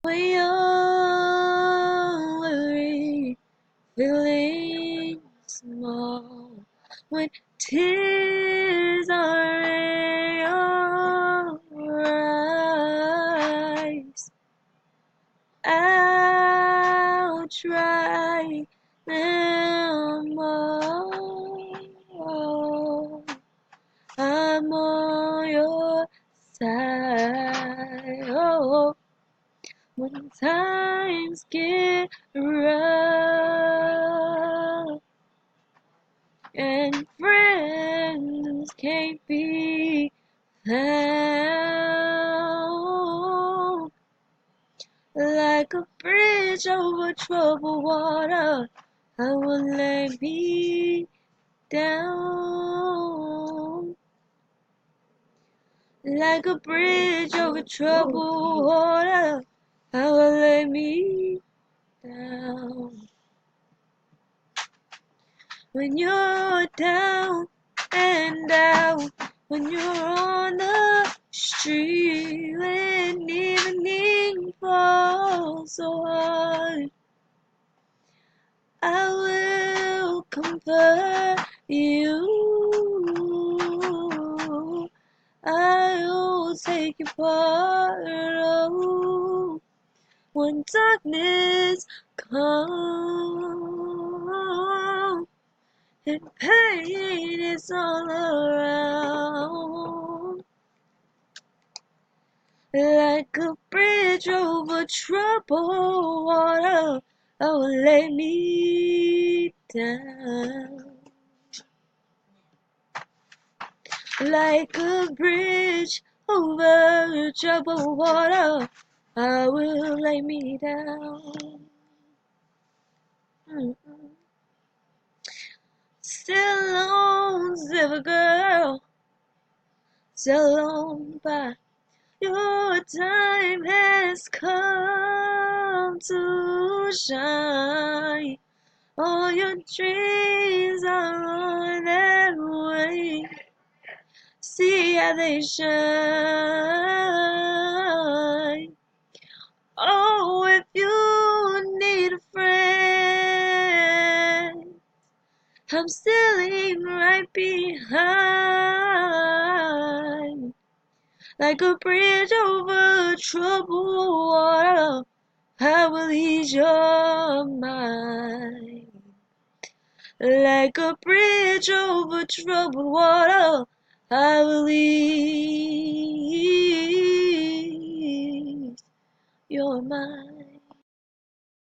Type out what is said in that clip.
when you're weary, feeling small, when tears are in your eyes. I'll try them all. I'm on your side. Oh, when times get rough and friends can't be found, like a bridge over troubled water, I will lay me down. Like a bridge over troubled water, I will lay me down. When you're down and out, when you're on the street, when evening falls so hard, I will comfort you. I'll take your part. Oh, when darkness comes and pain is all around, like a bridge over troubled water, I will lay me down. Like a bridge over troubled water, I will lay me down. Still alone, silver girl, still alone, but your time has come to shine. All your dreams are on their way. See how they shine. Oh, if you need a friend, I'm still right behind. Like a bridge over troubled water, I will ease your mind. Like a bridge over troubled water, I will ease your mind.